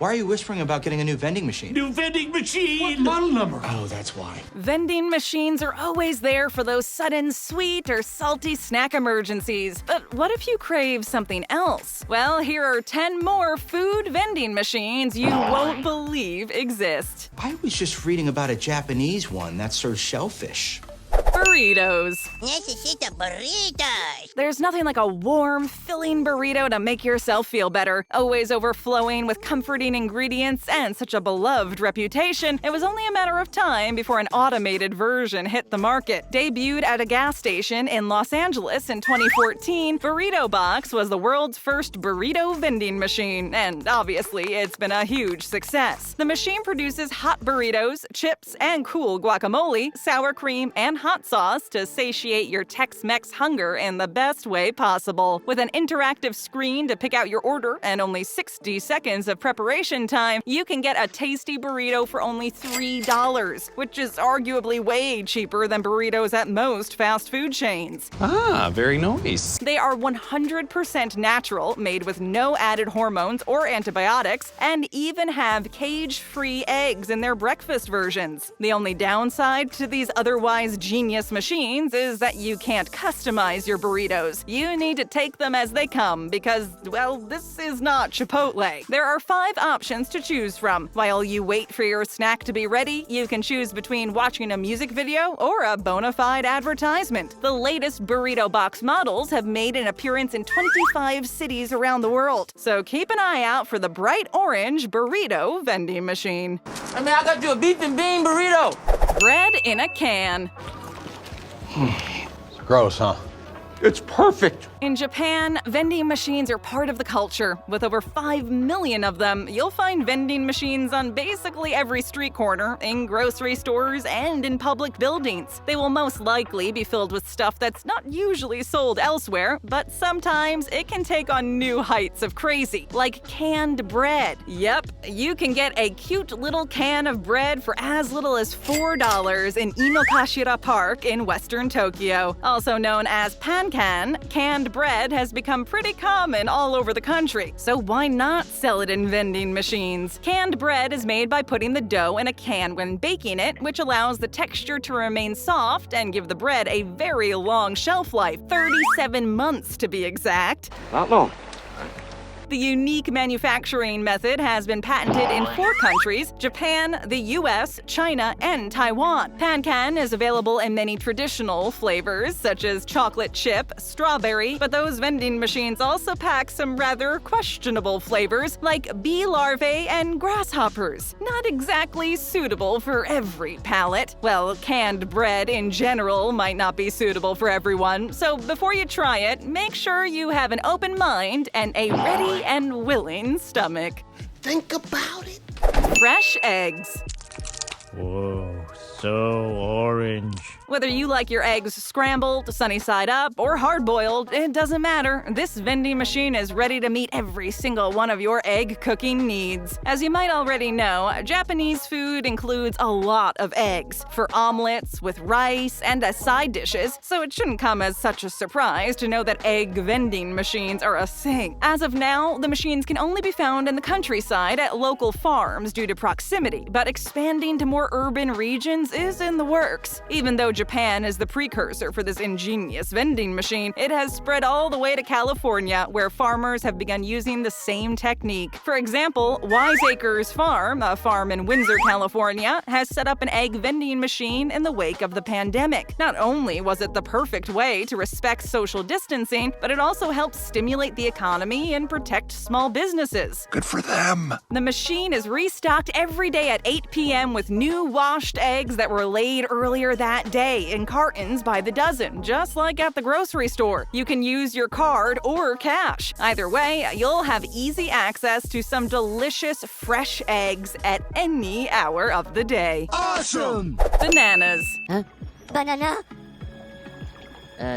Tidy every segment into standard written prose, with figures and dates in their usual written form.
Why are you whispering about getting a new vending machine? New vending machine! What model number? Oh, that's why. Vending machines are always there for those sudden sweet or salty snack emergencies. But what if you crave something else? Well, here are 10 more food vending machines you won't believe exist. I was just reading about a Japanese one that serves shellfish. Burritos. Necesito burritos. There's nothing like a warm, filling burrito to make yourself feel better. Always overflowing with comforting ingredients and such a beloved reputation, it was only a matter of time before an automated version hit the market. Debuted at a gas station in Los Angeles in 2014, Burrito Box was the world's first burrito vending machine, and obviously it's been a huge success. The machine produces hot burritos, chips, and cool guacamole, sour cream, and hot sauce to satiate your Tex-Mex hunger in the best way possible. With an interactive screen to pick out your order and only 60 seconds of preparation time, you can get a tasty burrito for only $3, which is arguably way cheaper than burritos at most fast food chains. Ah, very nice. They are 100% natural, made with no added hormones or antibiotics, and even have cage-free eggs in their breakfast versions. The only downside to these otherwise genius machines is that you can't customize your burritos. You need to take them as they come because, well, this is not Chipotle. There are 5 options to choose from. While you wait for your snack to be ready, you can choose between watching a music video or a bona fide advertisement. The latest Burrito Box models have made an appearance in 25 cities around the world, so keep an eye out for the bright orange burrito vending machine. I got you a beef and bean burrito. Bread in a can. It's gross, huh? It's perfect! In Japan, vending machines are part of the culture. With over 5 million of them, you'll find vending machines on basically every street corner, in grocery stores, and in public buildings. They will most likely be filled with stuff that's not usually sold elsewhere, but sometimes it can take on new heights of crazy, like canned bread. Yep, you can get a cute little can of bread for as little as $4 in Inokashira Park in western Tokyo. Also known as pancan, canned bread has become pretty common all over the country, so why not sell it in vending machines? Canned bread is made by putting the dough in a can when baking it, which allows the texture to remain soft and give the bread a very long shelf life, 37 months to be exact. Not long. The unique manufacturing method has been patented in 4 countries: Japan, the US, China, and Taiwan. Pancan is available in many traditional flavors, such as chocolate chip, strawberry, but those vending machines also pack some rather questionable flavors, like bee larvae and grasshoppers. Not exactly suitable for every palate. Well, canned bread in general might not be suitable for everyone, so before you try it, make sure you have an open mind and a ready and willing stomach. Think about it. Fresh eggs. Whoa, so orange. Whether you like your eggs scrambled, sunny side up, or hard-boiled, it doesn't matter. This vending machine is ready to meet every single one of your egg cooking needs. As you might already know, Japanese food includes a lot of eggs, for omelets, with rice, and as side dishes, so it shouldn't come as such a surprise to know that egg vending machines are a thing. As of now, the machines can only be found in the countryside at local farms due to proximity, but expanding to more urban regions is in the works. Even though Japan is the precursor for this ingenious vending machine, it has spread all the way to California, where farmers have begun using the same technique. For example, Wiseacres Farm, a farm in Windsor, California, has set up an egg vending machine in the wake of the pandemic. Not only was it the perfect way to respect social distancing, but it also helps stimulate the economy and protect small businesses. Good for them. The machine is restocked every day at 8 p.m. with new washed eggs that were laid earlier that day in cartons by the dozen, just like at the grocery store. You can use your card or cash. Either way, you'll have easy access to some delicious fresh eggs at any hour of the day. Awesome! Bananas. Huh? Banana?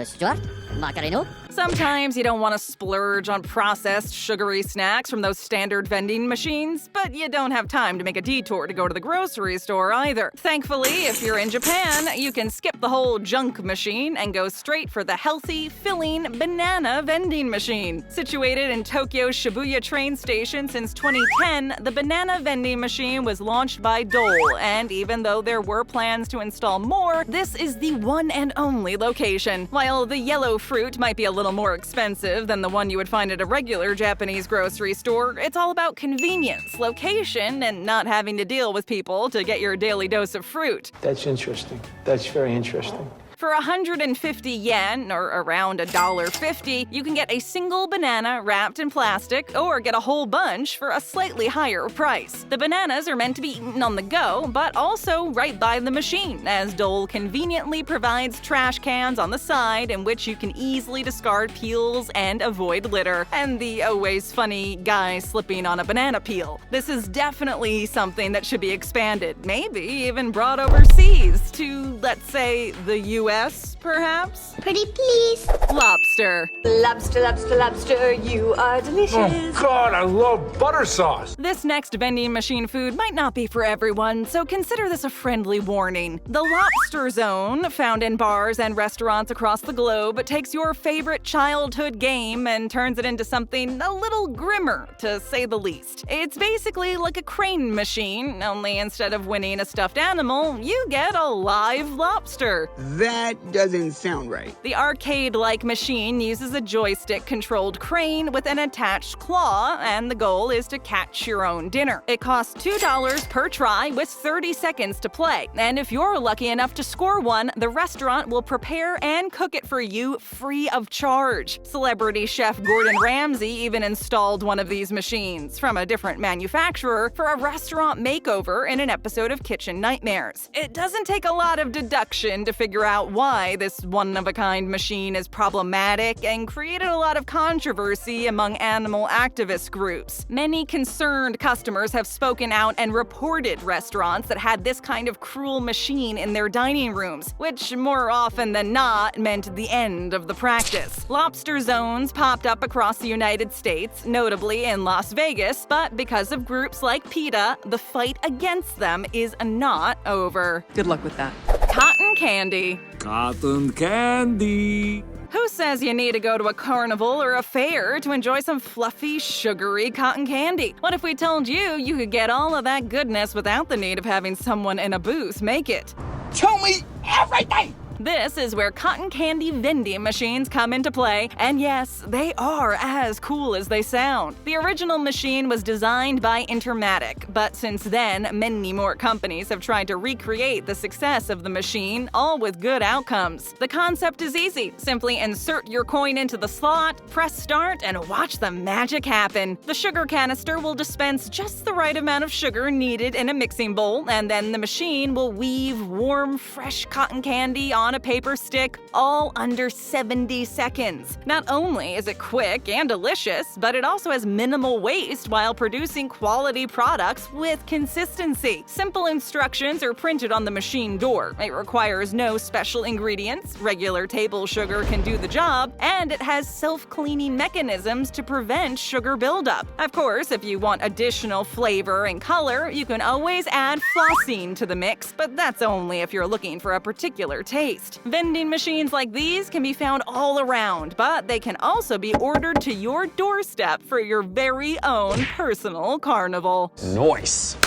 Stuart? Macareno? Sometimes you don't want to splurge on processed, sugary snacks from those standard vending machines, but you don't have time to make a detour to go to the grocery store either. Thankfully, if you're in Japan, you can skip the whole junk machine and go straight for the healthy, filling banana vending machine. Situated in Tokyo's Shibuya train station since 2010, the banana vending machine was launched by Dole, and even though there were plans to install more, this is the one and only location. While the yellow fruit might be a little more expensive than the one you would find at a regular Japanese grocery store, it's all about convenience, location, and not having to deal with people to get your daily dose of fruit. That's interesting. That's very interesting. For 150 yen, or around $1.50, you can get a single banana wrapped in plastic or get a whole bunch for a slightly higher price. The bananas are meant to be eaten on the go, but also right by the machine, as Dole conveniently provides trash cans on the side in which you can easily discard peels and avoid litter, and the always funny guy slipping on a banana peel. This is definitely something that should be expanded, maybe even brought overseas to, let's say, the US, perhaps? Pretty please. Lobster. Lobster, lobster, lobster, you are delicious. Oh, God, I love butter sauce. This next vending machine food might not be for everyone, so consider this a friendly warning. The Lobster Zone, found in bars and restaurants across the globe, takes your favorite childhood game and turns it into something a little grimmer, to say the least. It's basically like a crane machine, only instead of winning a stuffed animal, you get a live lobster. That doesn't sound right. The arcade-like machine uses a joystick-controlled crane with an attached claw, and the goal is to catch your own dinner. It costs $2 per try with 30 seconds to play, and if you're lucky enough to score one, the restaurant will prepare and cook it for you free of charge. Celebrity chef Gordon Ramsay even installed one of these machines from a different manufacturer for a restaurant makeover in an episode of Kitchen Nightmares. It doesn't take a lot of deduction to figure out why this one-of-a-kind machine is problematic and created a lot of controversy among animal activist groups. Many concerned customers have spoken out and reported restaurants that had this kind of cruel machine in their dining rooms, which more often than not meant the end of the practice. Lobster zones popped up across the United States, notably in Las Vegas, but because of groups like PETA, the fight against them is not over. Good luck with that. Cotton candy. Cotton candy. Who says you need to go to a carnival or a fair to enjoy some fluffy, sugary cotton candy? What if we told you you could get all of that goodness without the need of having someone in a booth make it? Tell me everything! This is where cotton candy vending machines come into play, and yes, they are as cool as they sound. The original machine was designed by Intermatic, but since then, many more companies have tried to recreate the success of the machine, all with good outcomes. The concept is easy. Simply insert your coin into the slot, press start, and watch the magic happen. The sugar canister will dispense just the right amount of sugar needed in a mixing bowl, and then the machine will weave warm, fresh cotton candy on a paper stick, all under 70 seconds. Not only is it quick and delicious, but it also has minimal waste while producing quality products with consistency. Simple instructions are printed on the machine door. It requires no special ingredients, regular table sugar can do the job, and it has self-cleaning mechanisms to prevent sugar buildup. Of course, if you want additional flavor and color, you can always add flossine to the mix, but that's only if you're looking for a particular taste. Vending machines like these can be found all around, but they can also be ordered to your doorstep for your very own personal carnival. Nice.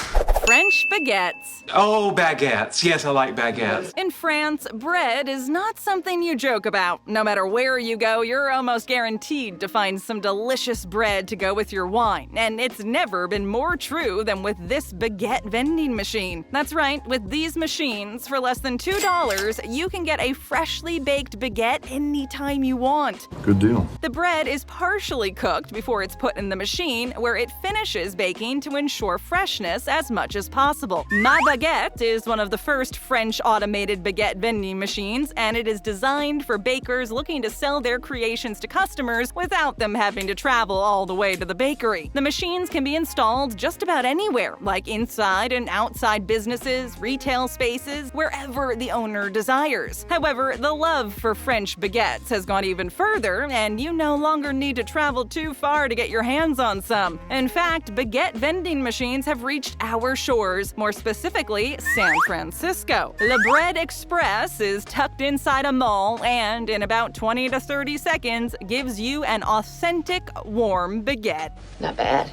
French baguettes. Oh, baguettes. Yes, I like baguettes. In France, bread is not something you joke about. No matter where you go, you're almost guaranteed to find some delicious bread to go with your wine. And it's never been more true than with this baguette vending machine. That's right, with these machines, for less than $2, you can get a freshly baked baguette anytime you want. Good deal. The bread is partially cooked before it's put in the machine, where it finishes baking to ensure freshness as much much as possible. My Baguette is one of the first French automated baguette vending machines, and it is designed for bakers looking to sell their creations to customers without them having to travel all the way to the bakery. The machines can be installed just about anywhere, like inside and outside businesses, retail spaces, wherever the owner desires. However, the love for French baguettes has gone even further, and you no longer need to travel too far to get your hands on some. In fact, baguette vending machines have reached our shores, more specifically, San Francisco. Le Bread Express is tucked inside a mall and, in about 20 to 30 seconds, gives you an authentic, warm baguette. Not bad.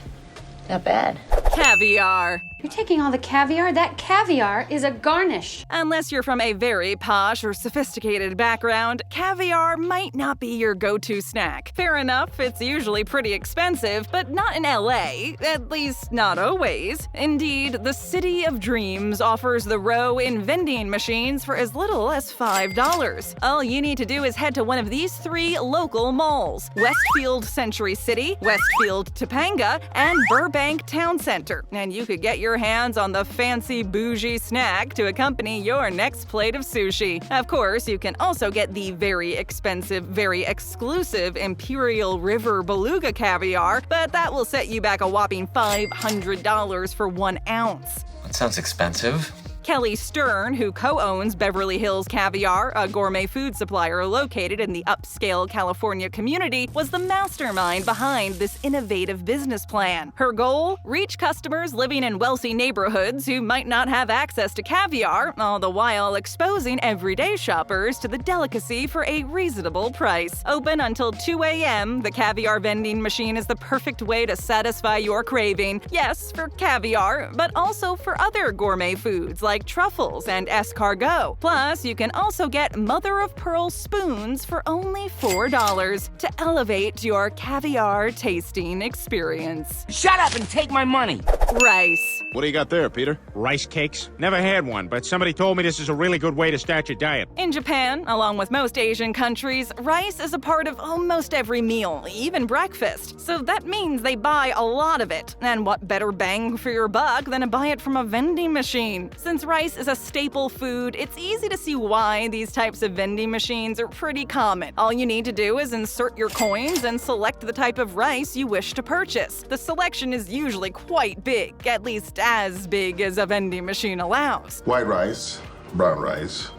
Not bad. Caviar. You're taking all the caviar? That caviar is a garnish. Unless you're from a very posh or sophisticated background, caviar might not be your go-to snack. Fair enough, it's usually pretty expensive, but not in LA, at least not always. Indeed, the City of Dreams offers the row in vending machines for as little as $5. All you need to do is head to one of these 3 local malls: Westfield Century City, Westfield Topanga, and Burbank Town Center, and you could get your hands on the fancy bougie snack to accompany your next plate of sushi. Of course, you can also get the very expensive, very exclusive Imperial River Beluga caviar, but that will set you back a whopping $500 for 1 ounce. That sounds expensive. Kelly Stern, who co-owns Beverly Hills Caviar, a gourmet food supplier located in the upscale California community, was the mastermind behind this innovative business plan. Her goal? Reach customers living in wealthy neighborhoods who might not have access to caviar, all the while exposing everyday shoppers to the delicacy for a reasonable price. Open until 2 a.m., the caviar vending machine is the perfect way to satisfy your craving. Yes, for caviar, but also for other gourmet foods like truffles and escargot. Plus, you can also get mother-of-pearl spoons for only $4 to elevate your caviar tasting experience. Shut up and take my money. Rice. What do you got there, Peter? Rice cakes? Never had one, but somebody told me this is a really good way to start your diet. In Japan, along with most Asian countries, rice is a part of almost every meal, even breakfast. So that means they buy a lot of it. And what better bang for your buck than to buy it from a vending machine? Since rice is a staple food, it's easy to see why these types of vending machines are pretty common. All you need to do is insert your coins and select the type of rice you wish to purchase. The selection is usually quite big, at least as big as a vending machine allows. White rice, brown rice.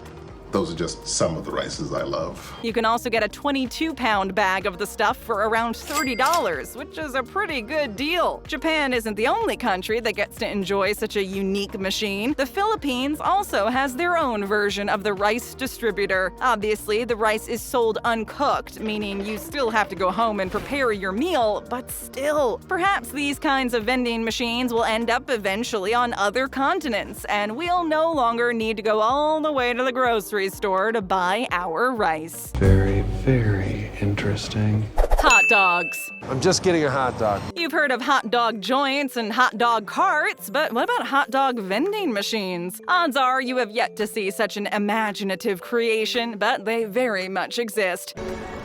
Those are just some of the rices I love. You can also get a 22-pound bag of the stuff for around $30, which is a pretty good deal. Japan isn't the only country that gets to enjoy such a unique machine. The Philippines also has their own version of the rice distributor. Obviously, the rice is sold uncooked, meaning you still have to go home and prepare your meal, but still. Perhaps these kinds of vending machines will end up eventually on other continents, and we'll no longer need to go all the way to the grocery store to buy our rice. Very, very interesting. Hot dogs. I'm just getting a hot dog. You've heard of hot dog joints and hot dog carts, but what about hot dog vending machines? Odds are you have yet to see such an imaginative creation, but they very much exist.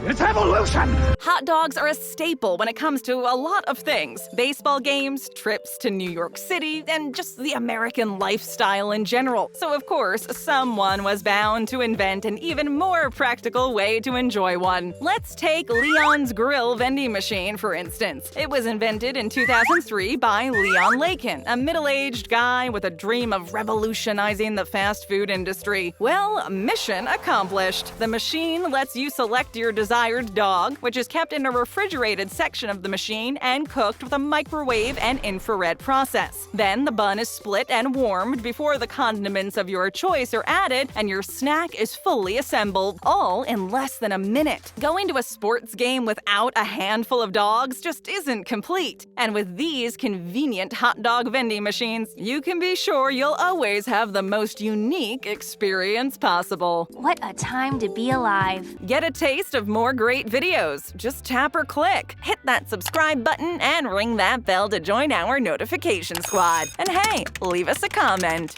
It's evolution! Hot dogs are a staple when it comes to a lot of things. Baseball games, trips to New York City, and just the American lifestyle in general. So of course, someone was bound to invent an even more practical way to enjoy one. Let's take Leon's Grill vending machine, for instance. It was invented in 2003 by Leon Lakin, a middle-aged guy with a dream of revolutionizing the fast food industry. Well, mission accomplished. The machine lets you select your desired dog, which is kept in a refrigerated section of the machine and cooked with a microwave and infrared process. Then the bun is split and warmed before the condiments of your choice are added, and your snack is fully assembled, all in less than a minute. Going to a sports game without a handful of dogs just isn't complete. And with these convenient hot dog vending machines, you can be sure you'll always have the most unique experience possible. What a time to be alive. Get a taste of more great videos. Just tap or click, hit that subscribe button, and ring that bell to join our notification squad. And hey, leave us a comment.